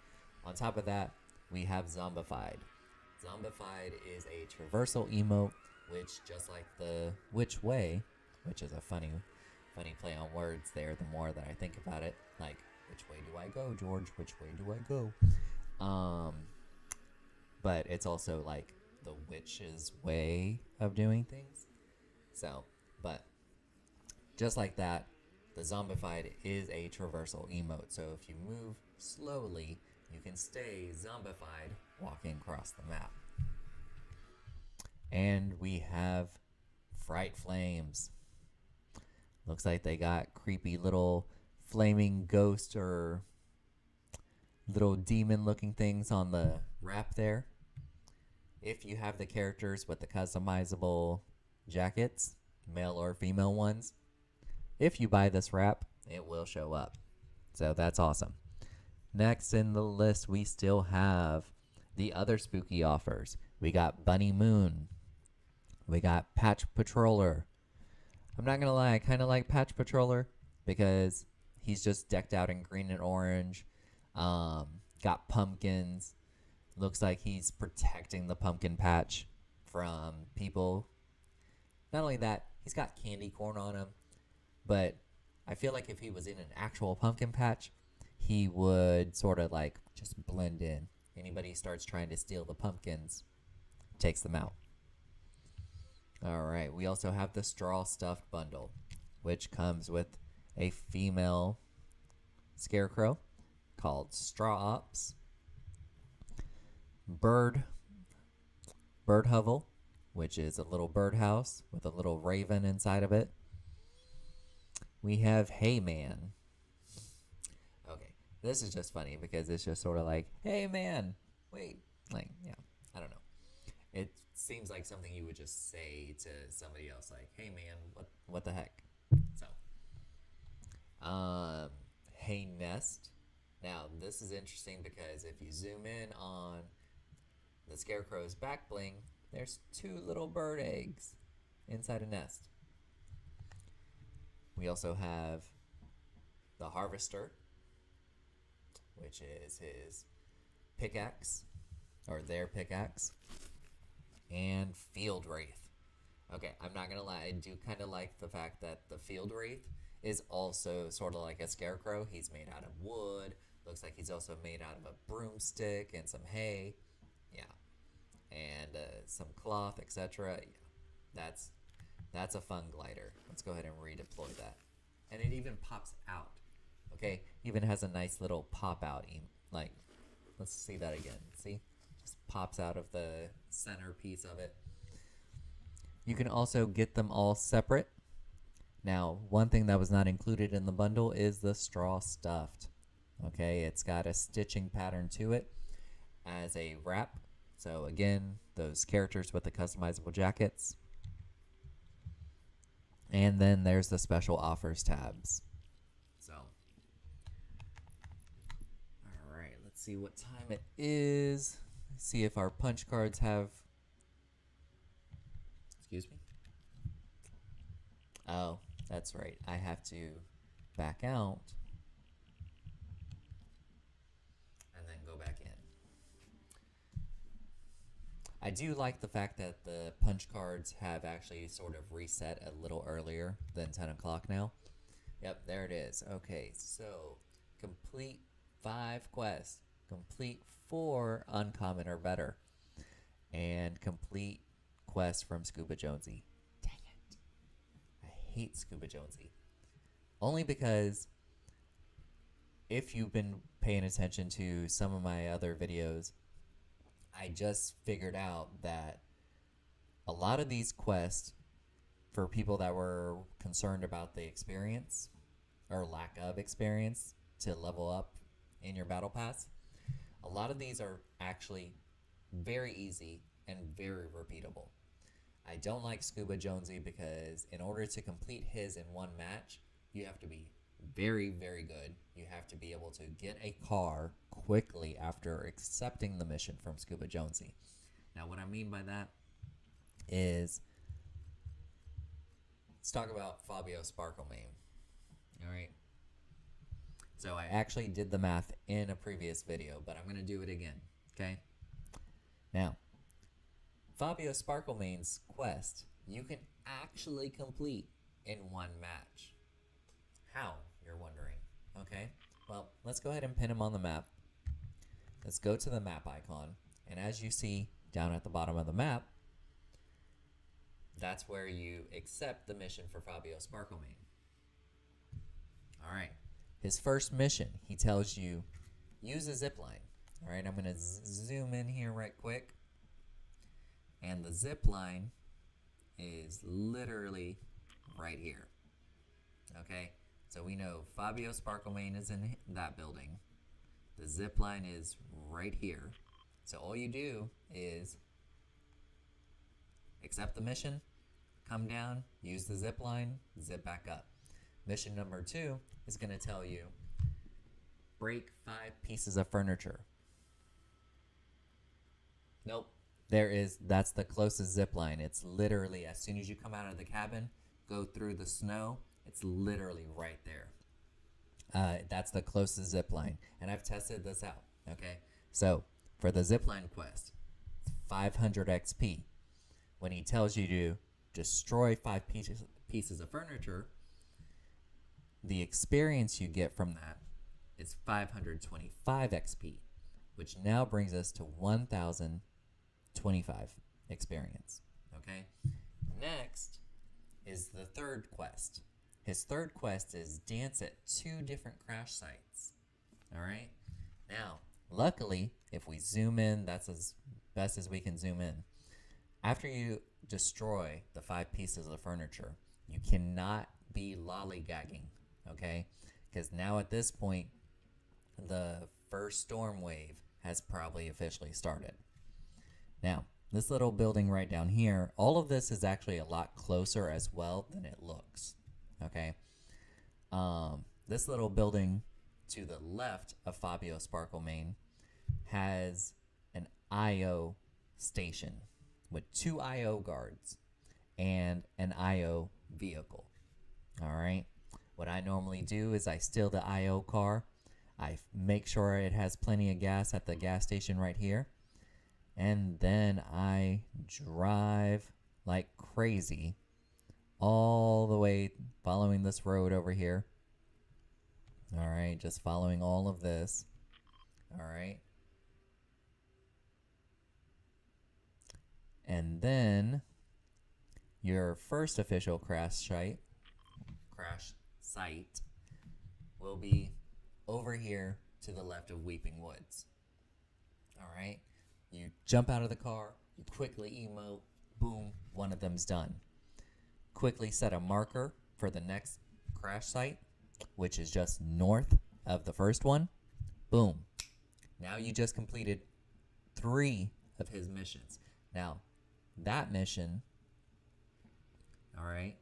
On top of that, we have Zombified. Zombified is a traversal emote, which, just like the Which Way, which is a funny play on words there the more that I think about it. Like, which way do I go, George? Which way do I go? But it's also like the witch's way of doing things. So, but just like that, the Zombified is a traversal emote. So if you move slowly, you can stay zombified walking across the map. And we have Fright Flames. Looks like they got creepy little flaming ghost or little demon looking things on the wrap there. If you have the characters with the customizable jackets, male or female ones, if you buy this wrap, it will show up. So that's awesome. Next in the list, we still have the other spooky offers. We got Bunny Moon. We got Patch Patroller. I'm not going to lie, I kind of like Patch Patroller because he's just decked out in green and orange. Got pumpkins. Looks like he's protecting the pumpkin patch from people. Not only that, he's got candy corn on him, but I feel like if he was in an actual pumpkin patch, he would sort of like just blend in. Anybody starts trying to steal the pumpkins, takes them out. All right, we also have the Straw Stuffed Bundle, which comes with a female scarecrow called Straw Ops, Bird Hovel, which is a little birdhouse with a little raven inside of it. We have Hey Man. Okay, this is just funny because it's just sort of like, hey man, wait, like, yeah, I don't know. It seems like something you would just say to somebody else, like, hey man, what the heck? So, Hey Nest. Now, this is interesting because if you zoom in on the scarecrow's back bling, there's 2 little bird eggs inside a nest. We also have the Harvester, which is his pickaxe, or their pickaxe, and Field Wraith. Okay, I'm not gonna lie, I do kind of like the fact that the Field Wraith is also sort of like a scarecrow. He's made out of wood. Looks like he's also made out of a broomstick and some hay. Yeah. And some cloth, etc. Yeah. That's a fun glider. Let's go ahead and redeploy that. And it even pops out. Okay? Even has a nice little pop out. Like, let's see that again. See? Just pops out of the center piece of it. You can also get them all separate. Now, one thing that was not included in the bundle is the Straw Stuffed. Okay, it's got a stitching pattern to it as a wrap. So again, those characters with the customizable jackets. And then there's the special offers tabs. So, all right, let's see what time it is. See if our punch cards have, excuse me. Oh, that's right. I have to back out and then go back in. I do like the fact that the punch cards have actually sort of reset a little earlier than 10 o'clock now. Yep, there it is. Okay, so complete 5 quests, complete 4 uncommon or better, and complete quests from Scuba Jonesy. Dang it. I hate Scuba Jonesy. Only because if you've been paying attention to some of my other videos, I just figured out that a lot of these quests, for people that were concerned about the experience or lack of experience to level up in your battle pass, a lot of these are actually very easy and very repeatable. I don't like Scuba Jonesy because in order to complete his in one match, you have to be very, very good. You have to be able to get a car quickly after accepting the mission from Scuba Jonesy. Now, what I mean by that is, let's talk about Fabio Sparklemane. All right. So I actually did the math in a previous video, but I'm going to do it again. Okay. Now, Fabio Sparklemane's quest, you can actually complete in one match. How, you're wondering? Okay. Well, let's go ahead and pin him on the map. Let's go to the map icon. And as you see down at the bottom of the map, that's where you accept the mission for Fabio Sparklemane. All right. His first mission, he tells you, use a zip line. All right, I'm going to zoom in here right quick. And the zip line is literally right here. Okay, so we know Fabio Sparklemane is in that building. The zip line is right here. So all you do is accept the mission, come down, use the zip line, zip back up. Mission number 2 is going to tell you, break 5 pieces of furniture. Nope. That's the closest zip line. It's literally, as soon as you come out of the cabin, go through the snow, it's literally right there. That's the closest zip line. And I've tested this out, okay? So, for the zip line quest, it's 500 XP. When he tells you to destroy 5 pieces of furniture, the experience you get from that is 525 XP, which now brings us to 1,025 experience. Okay? Next is the third quest. His third quest is dance at 2 different crash sites. All right? Now, luckily, if we zoom in, that's as best as we can zoom in. After you destroy the 5 pieces of furniture, you cannot be lollygagging, okay? Because now at this point, the first storm wave has probably officially started. Now, this little building right down here, all of this is actually a lot closer as well than it looks, okay? This little building to the left of Fabio Sparklemane has an IO station with 2 IO guards and an IO vehicle. All right. What I normally do is I steal the IO car. I make sure it has plenty of gas at the gas station right here. And then I drive like crazy all the way following this road over here. All right. Just following all of this. All right. And then your first official crash site will be over here to the left of Weeping Woods. All right. You jump out of the car, you quickly emote, boom, one of them's done. Quickly set a marker for the next crash site, which is just north of the first one. Boom. Now you just completed 3 of his missions. Now, that mission, all right,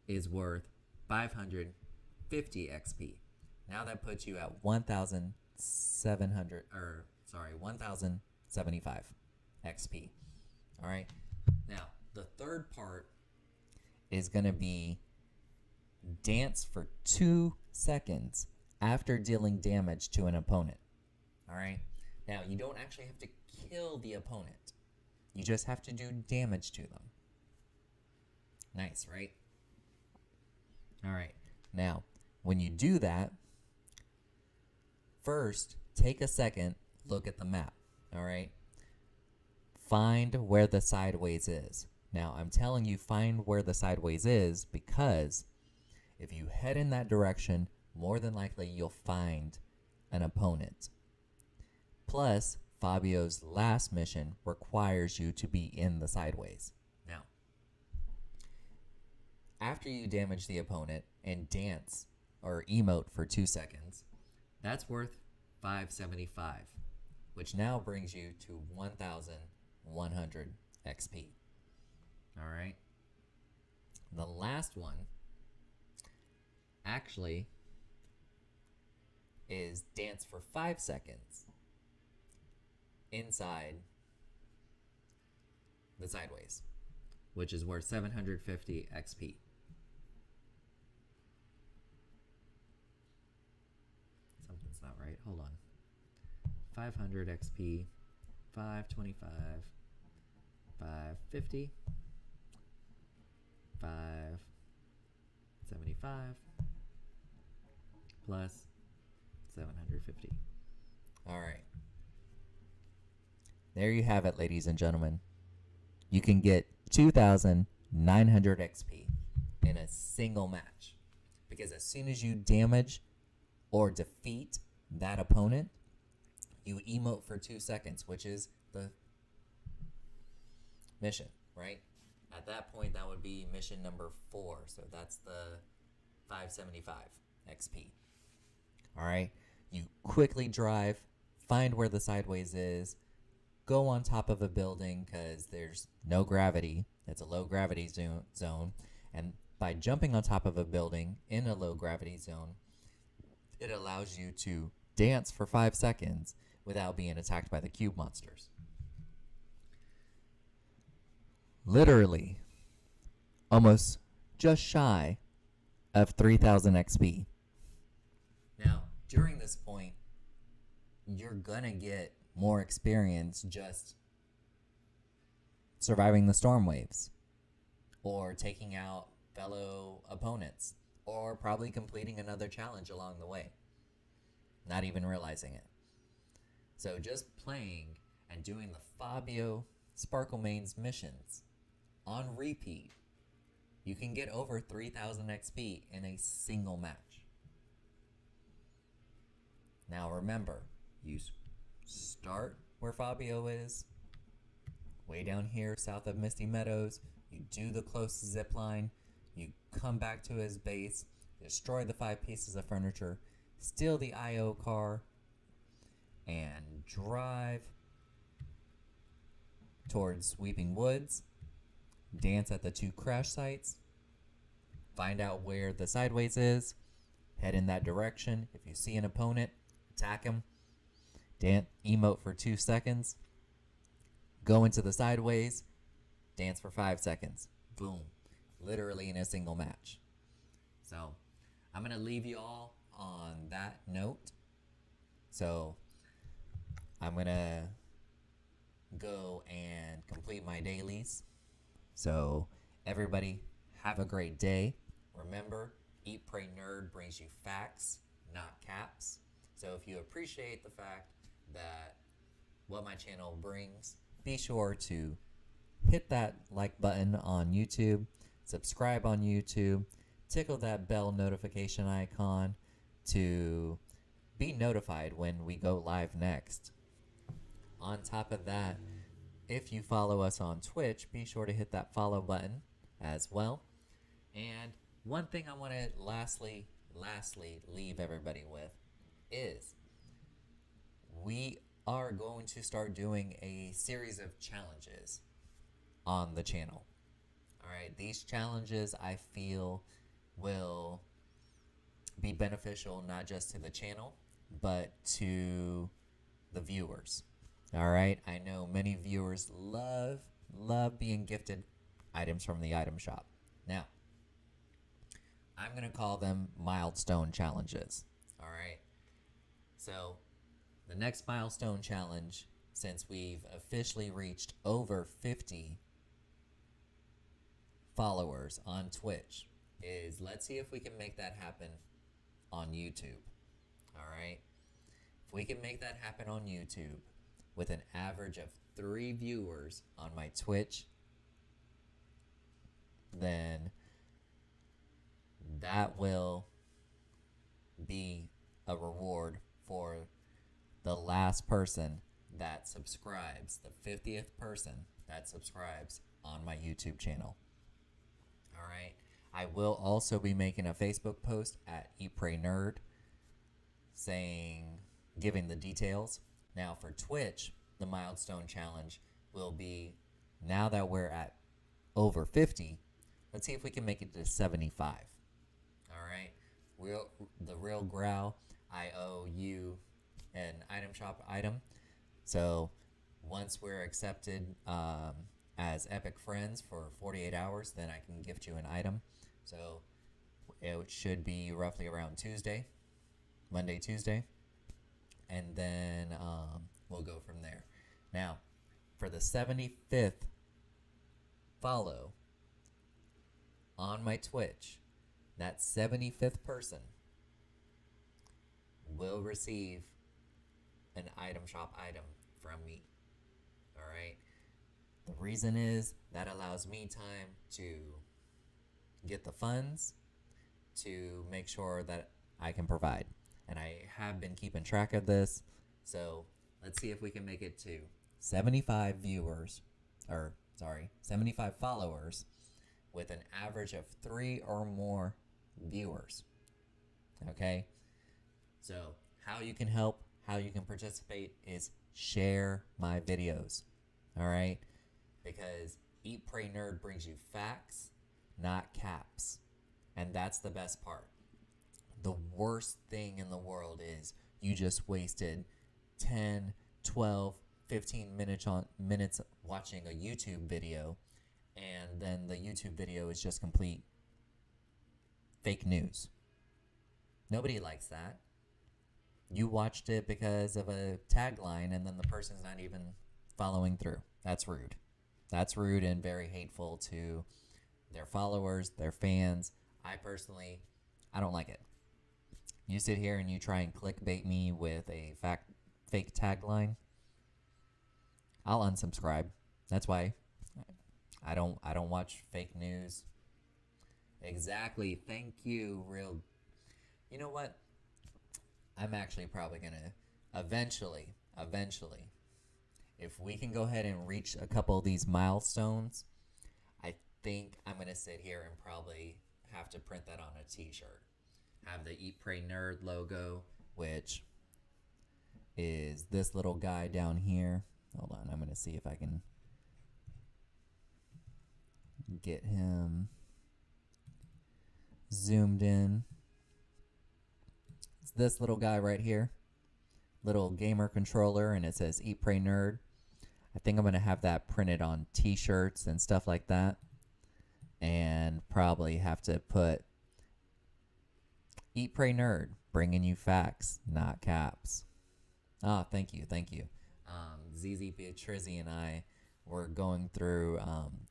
is worth 550 XP. Now that puts you at 1,075 XP. All right. Now, the third part is going to be dance for 2 seconds after dealing damage to an opponent. All right. Now, you don't actually have to kill the opponent. You just have to do damage to them. Nice, right? All right. Now, when you do that, first, take a second, look at the map. All right? Find where the sideways is. Now, I'm telling you find where the sideways is because if you head in that direction, more than likely you'll find an opponent. Plus, Fabio's last mission requires you to be in the sideways. Now, after you damage the opponent and dance or emote for 2 seconds, that's worth 575, which now brings you to 1,100 XP. All right. The last one actually is dance for 5 seconds inside the sideways, which is worth 750 XP. Something's not right. Hold on. 500 XP, 525, 550, 575, plus 750. All right. There you have it, ladies and gentlemen. You can get 2,900 XP in a single match. Because as soon as you damage or defeat that opponent, you emote for 2 seconds, which is the mission, right? At that point, that would be mission number 4. So that's the 575 XP. All right. You quickly drive, find where the sideways is, go on top of a building because there's no gravity. It's a low gravity zone. And by jumping on top of a building in a low gravity zone, it allows you to dance for 5 seconds without being attacked by the cube monsters. Literally, almost just shy of 3,000 XP. Now, during this point, you're gonna get more experience just surviving the storm waves, or taking out fellow opponents, or probably completing another challenge along the way, not even realizing it. So just playing and doing the Fabio Sparklemane's missions on repeat, you can get over 3,000 XP in a single match. Now remember, you start where Fabio is, way down here south of Misty Meadows. You do the close zip line, you come back to his base, destroy the 5 pieces of furniture, steal the IO car, and drive towards Weeping Woods, dance at the 2 crash sites, find out where the sideways is, head in that direction. If you see an opponent, attack him, emote for 2 seconds, go into the sideways, dance for 5 seconds. Boom. Literally in a single match. So I'm going to leave you all on that note. So I'm going to go and complete my dailies. So everybody have a great day. Remember, Eat, Pray, Nerd brings you facts, not caps. So if you appreciate the fact that what my channel brings, be sure to hit that like button on YouTube, subscribe on YouTube, tickle that bell notification icon to be notified when we go live next. On top of that, if you follow us on Twitch, be sure to hit that follow button as well. And one thing I want to lastly leave everybody with is we are going to start doing a series of challenges on the channel. All right, these challenges I feel will be beneficial not just to the channel, but to the viewers. All right, I know many viewers love being gifted items from the item shop. Now, I'm going to call them milestone challenges. All right, so the next milestone challenge, since we've officially reached over 50 followers on Twitch, is let's see if we can make that happen on YouTube. All right, if we can make that happen on YouTube with an average of 3 viewers on my Twitch, then that will be a reward for the last person that subscribes, the 50th person that subscribes on my YouTube channel. All right. I will also be making a Facebook post at Eat Pray Nerd giving the details. Now for Twitch, the milestone challenge will be, now that we're at over 50, let's see if we can make it to 75. All right. The real growl, I owe you an item shop item. So once we're accepted as Epic Friends for 48 hours, then I can gift you an item. So it should be roughly around Tuesday, Monday, Tuesday. And then we'll go from there. Now, for the 75th follow on my Twitch, that 75th person will receive an item shop item from me. All right. The reason is that allows me time to get the funds to make sure that I can provide. And I have been keeping track of this. So let's see if we can make it to 75 viewers, 75 followers with an average of 3 or more viewers. Okay? So how you can help, how you can participate is share my videos. All right? Because Eat, Pray, Nerd brings you facts, not caps. And that's the best part. The worst thing in the world is you just wasted 10, 12, 15 minutes watching a YouTube video, and then the YouTube video is just complete fake news. Nobody likes that. You watched it because of a tagline, and then the person's not even following through. That's rude. That's rude and very hateful to their followers, their fans. I don't like it. You sit here and you try and clickbait me with a fake tagline, I'll unsubscribe. That's why I don't watch fake news. Exactly. Thank you. You know what? I'm actually probably gonna eventually, if we can go ahead and reach a couple of these milestones, I think I'm gonna sit here and probably have to print that on a t-shirt. Have the Eat, Pray, Nerd logo, which is this little guy down here. Hold on, I'm going to see if I can get him zoomed in. It's this little guy right here. Little gamer controller, and it says Eat, Pray, Nerd. I think I'm going to have that printed on t-shirts and stuff like that. And probably have to put Eat, Pray, Nerd, bringing you facts, not caps. Ah, thank you. ZZ Beatrizzi and I were going through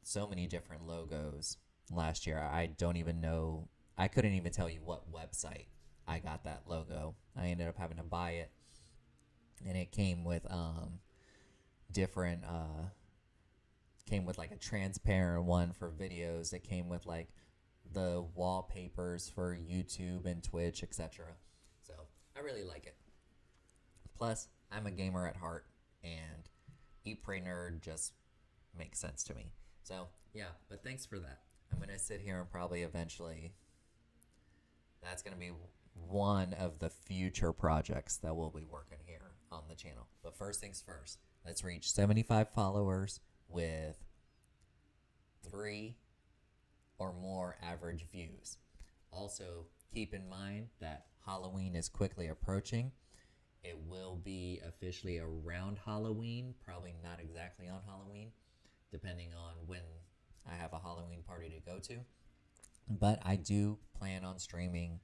so many different logos last year. I don't even know. I couldn't even tell you what website I got that logo. I ended up having to buy it, and it came with different. Came with like a transparent one for videos. It came with like the wallpapers for YouTube and Twitch, etc. So I really like it. Plus, I'm a gamer at heart, and Eat, Pray, Nerd just makes sense to me. So yeah, but thanks for that. I'm gonna sit here and probably eventually, that's gonna be one of the future projects that we'll be working here on the channel. But first things first, let's reach 75 followers with 3 or more average views. Also, keep in mind that Halloween is quickly approaching. It will be officially around Halloween, probably not exactly on Halloween, depending on when I have a Halloween party to go to. But I do plan on streaming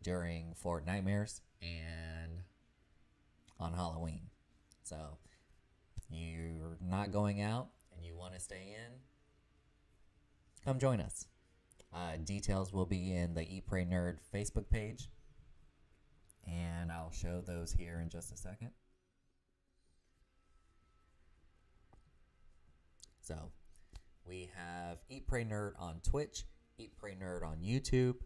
during Fortnitemares and on Halloween. So you're not going out and you want to stay in, come join us. Details will be in the Eat, Pray, Nerd Facebook page, and I'll show those here in just a second. So we have Eat, Pray, Nerd on Twitch, Eat, Pray, Nerd on YouTube.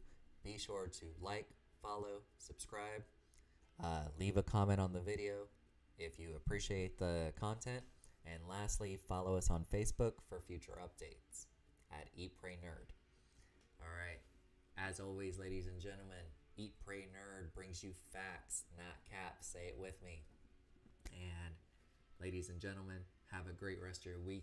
Be sure to like, follow, subscribe, leave a comment on the video if you appreciate the content, and lastly, follow us on Facebook for future updates at Eat, Pray, Nerd. All right. As always, ladies and gentlemen, Eat, Pray, Nerd brings you facts, not caps. Say it with me. And ladies and gentlemen, have a great rest of your week.